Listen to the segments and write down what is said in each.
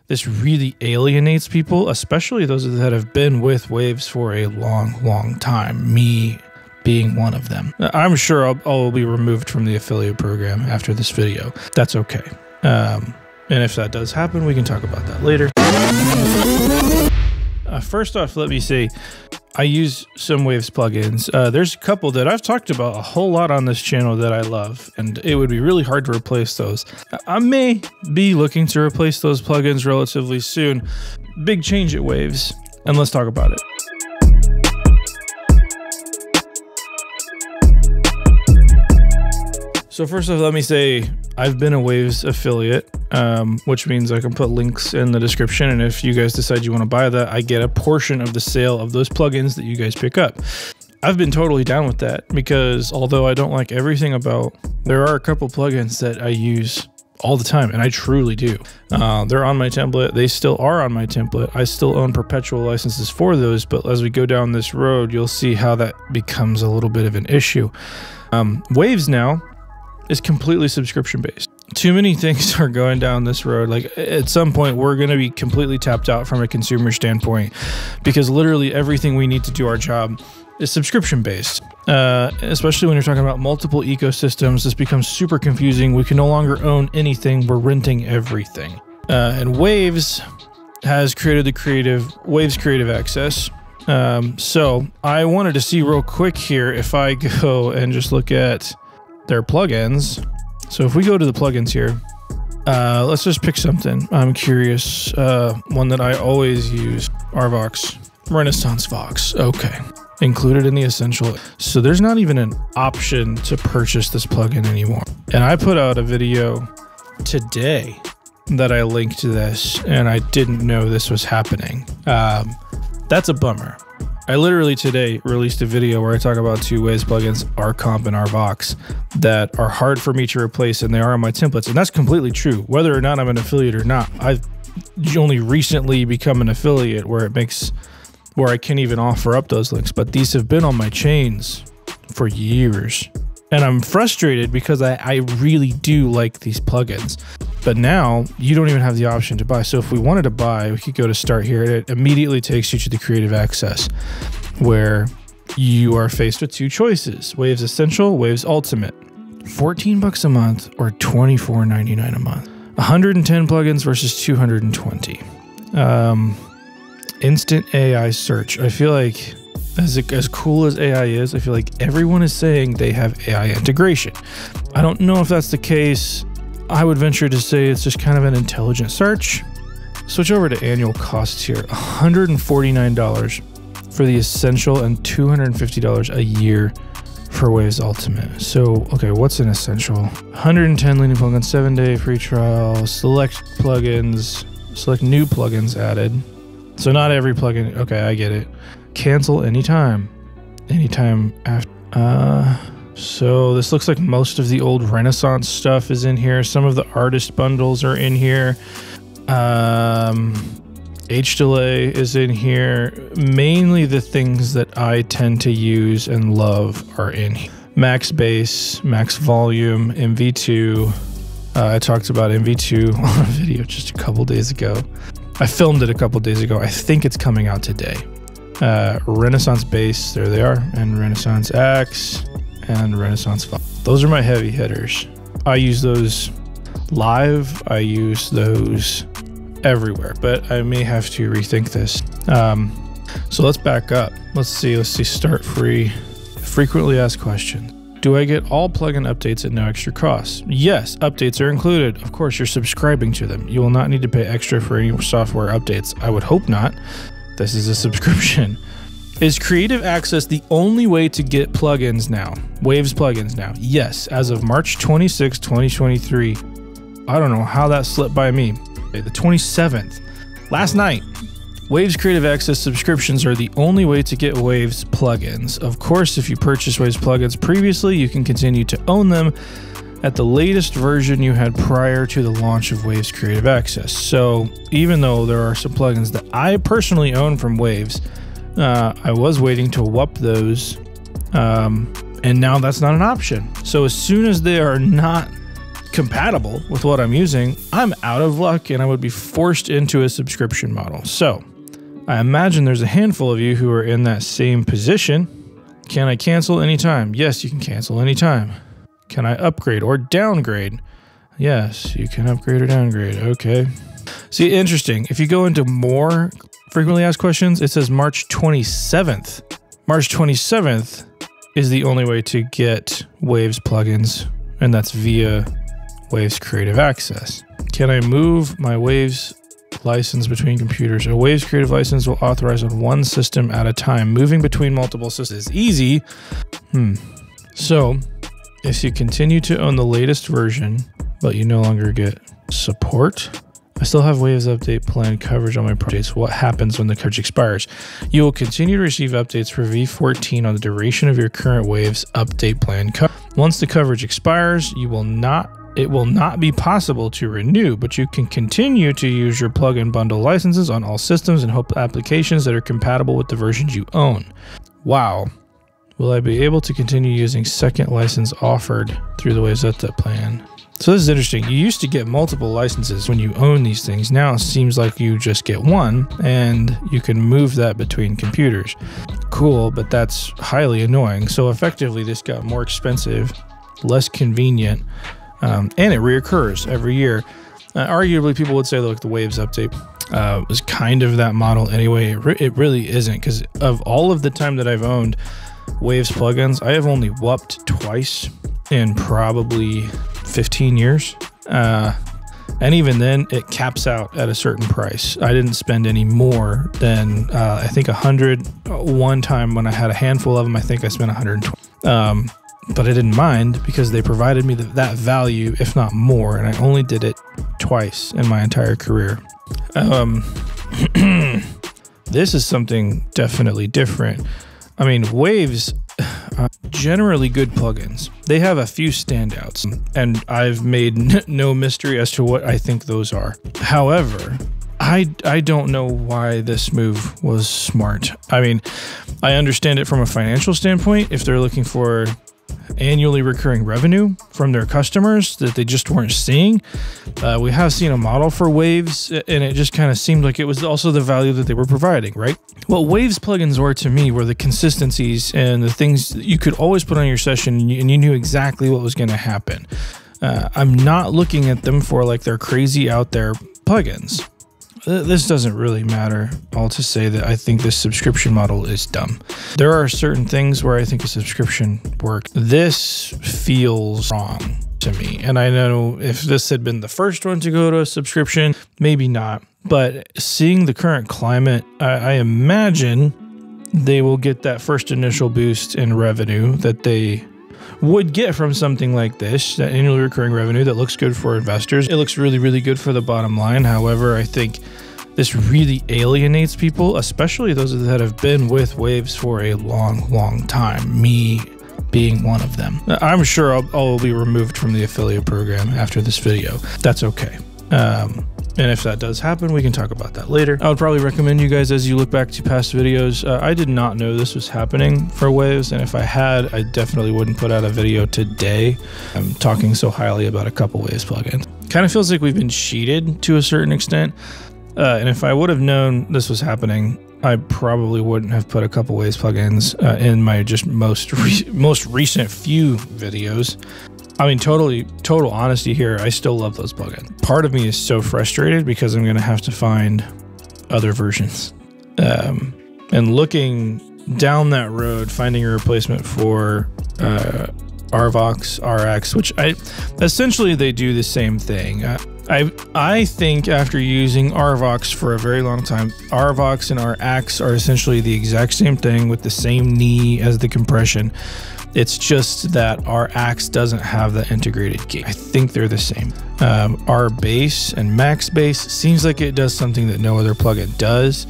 this really alienates people, especially those that have been with Waves for a long time, me being one of them. I'm sure I'll be removed from the affiliate program after this video. That's okay. And if that does happen, we can talk about that later. First off, let me say, I use some Waves plugins. There's a couple that I've talked about a whole lot on this channel that I love, and it would be really hard to replace those. I may be looking to replace those plugins relatively soon. Big change at Waves, and let's talk about it. So first off, let me say, I've been a Waves affiliate, which means I can put links in the description. And if you guys decide you want to buy that, I get a portion of the sale of those plugins that you guys pick up. I've been totally down with that because although I don't like everything about, there are a couple plugins that I use all the time, and I truly do. They're on my template. They still are on my template. I still own perpetual licenses for those, but as we go down this road, you'll see how that becomes a little bit of an issue. Waves now is completely subscription based. Too many things are going down this road. Like at some point we're going to be completely tapped out from a consumer standpoint because literally everything we need to do our job is subscription based. Especially when you're talking about multiple ecosystems, this becomes super confusing. We can no longer own anything. We're renting everything. And Waves has created the Waves Creative Access. So I wanted to see real quick here if I go and just look at their plugins. So if we go to the plugins here, let's just pick something. I'm curious. One that I always use, RVox, Renaissance Vox. Okay. Included in the essential. So there's not even an option to purchase this plugin anymore. And I put out a video today that I linked to this, and I didn't know this was happening. That's a bummer. I literally today released a video where I talk about two Waves plugins, RComp and RVox, that are hard for me to replace, and they are on my templates. And that's completely true. Whether or not I'm an affiliate or not, I've only recently become an affiliate where I can even offer up those links. But these have been on my chains for years. And I'm frustrated because I really do like these plugins. But now you don't even have the option to buy. So if we wanted to buy, we could go to start here. It immediately takes you to the Creative Access, where you are faced with two choices: Waves Essential, Waves Ultimate. 14 bucks a month or $24.99 a month. 110 plugins versus 220. Instant AI search. I feel like as cool as AI is, I feel like everyone is saying they have AI integration. I don't know if that's the case. I would venture to say it's just kind of an intelligent search. Switch over to annual costs here. $149 for the Essential and $250 a year for Waves Ultimate. So, okay, what's an Essential? 110 leading plugins, 7-day free trial, select plugins, select new plugins added. So not every plugin. Okay, I get it. Cancel anytime after. So this looks like most of the old Renaissance stuff is in here. Some of the artist bundles are in here. H-Delay is in here. Mainly the things that I tend to use and love are in here. Max Bass, Max Volume, MV2. I talked about MV2 on a video just a couple days ago. I filmed it a couple days ago. I think it's coming out today. Renaissance Bass, there they are, and Renaissance Axe, and Renaissance Vox. Those are my heavy hitters. I use those live. I use those everywhere, but I may have to rethink this. So let's back up. Let's see, start free. Frequently asked questions. Do I get all plugin updates at no extra cost? Yes, updates are included. Of course, you're subscribing to them. You will not need to pay extra for any software updates. I would hope not. This is a subscription. Is Creative Access the only way to get plugins now? Waves plugins now? Yes, as of March 26, 2023. I don't know how that slipped by me. The 27th, last night. Waves Creative Access subscriptions are the only way to get Waves plugins. Of course, if you purchased Waves plugins previously, you can continue to own them at the latest version you had prior to the launch of Waves Creative Access. So even though there are some plugins that I personally own from Waves, I was waiting to WUP those, and now that's not an option. So as soon as they are not compatible with what I'm using, I'm out of luck and I would be forced into a subscription model. So I imagine there's a handful of you who are in that same position. Can I cancel anytime? Yes, you can cancel anytime. Can I upgrade or downgrade? Yes, you can upgrade or downgrade. Okay. See, interesting. If you go into more frequently asked questions, it says March 27th. March 27th is the only way to get Waves plugins, and that's via Waves Creative Access. Can I move my Waves license between computers? A Waves Creative license will authorize on one system at a time. Moving between multiple systems is easy. So, if you continue to own the latest version, but you no longer get support, I still have Waves update plan coverage on my projects. What happens when the coverage expires? You will continue to receive updates for V14 on the duration of your current Waves update plan. Once the coverage expires, it will not be possible to renew, but you can continue to use your plugin bundle licenses on all systems and hope applications that are compatible with the versions you own. Wow. Will I be able to continue using second license offered through the Waves update plan? So this is interesting. You used to get multiple licenses when you own these things. Now it seems like you just get one and you can move that between computers. Cool, but that's highly annoying. So effectively this got more expensive, less convenient, and it reoccurs every year. Arguably people would say like the Waves update was kind of that model anyway. It really isn't, because of all of the time that I've owned Waves plugins, I have only whooped twice in probably 15 years. And even then it caps out at a certain price. I didn't spend any more than I think 100. One time when I had a handful of them, I think I spent 120. But I didn't mind because they provided me that value, if not more, and I only did it twice in my entire career. This is something definitely different. I mean, Waves are generally good plugins. They have a few standouts, and I've made no mystery as to what I think those are. However, I don't know why this move was smart. I mean, I understand it from a financial standpoint. If they're looking for annually recurring revenue from their customers that they just weren't seeing. We have seen a model for Waves, and it just kind of seemed like it was also the value that they were providing, right? What Waves plugins were to me were the consistencies and the things that you could always put on your session, and you knew exactly what was going to happen. I'm not looking at them for like their crazy out there plugins. This doesn't really matter. All to say that I think this subscription model is dumb. There are certain things where I think a subscription works. This feels wrong to me. And I know if this had been the first one to go to a subscription, maybe not. But seeing the current climate, I imagine they will get that first initial boost in revenue that they would get from something like this, that annually recurring revenue that looks good for investors. It looks really, really good for the bottom line. However, I think this really alienates people, especially those that have been with Waves for a long, long time, me being one of them. I'm sure I'll be removed from the affiliate program after this video. That's okay. And if that does happen, we can talk about that later. I would probably recommend you guys, as you look back to past videos, I did not know this was happening for Waves, and if I had, I definitely wouldn't put out a video today. I'm talking so highly about a couple Waves plugins. Kind of feels like we've been cheated to a certain extent, and if I would have known this was happening, I probably wouldn't have put a couple Waves plugins in my just most recent few videos. I mean, total honesty here, I still love those plugins. Part of me is so frustrated because I'm going to have to find other versions. And looking down that road, finding a replacement for Arvox, RX, which essentially they do the same thing. I think after using Arvox for a very long time, Arvox and RX are essentially the exact same thing with the same knee as the compression. It's just that our Axe doesn't have the integrated gate. I think they're the same. Our bass and max bass seems like it does something that no other plugin does.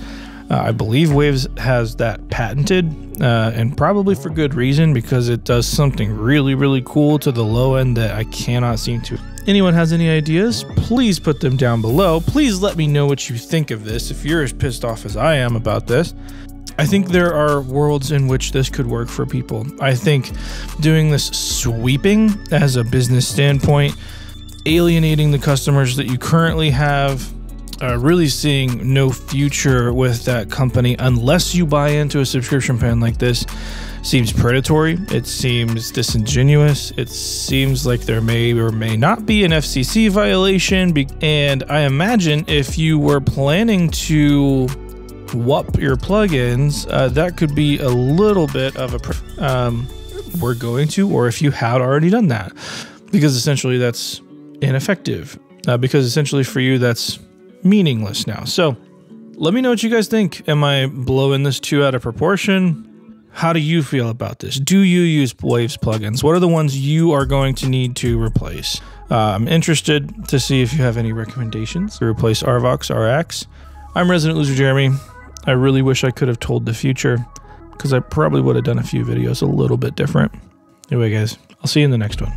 I believe Waves has that patented, and probably for good reason, because it does something really, really cool to the low end that I cannot seem to. Anyone has any ideas? Please put them down below. Please let me know what you think of this if you're as pissed off as I am about this. I think there are worlds in which this could work for people. I think doing this sweeping as a business standpoint alienating the customers that you currently have. Really seeing no future with that company unless you buy into a subscription plan like this. Seems predatory. It seems disingenuous. It seems like there may or may not be an FCC violation. And I imagine if you were planning to WUP your plugins, that could be a little bit of a we're going to, or if you had already done that, because essentially that's ineffective, because essentially for you that's meaningless now. So let me know what you guys think. Am I blowing this too out of proportion? How do you feel about this? Do you use Waves plugins? What are the ones you are going to need to replace? I'm interested to see if you have any recommendations to replace Arvox RX. I'm Resident Loser Jeremy. I really wish I could have told the future, because I probably would have done a few videos a little bit different. Anyway, guys, I'll see you in the next one.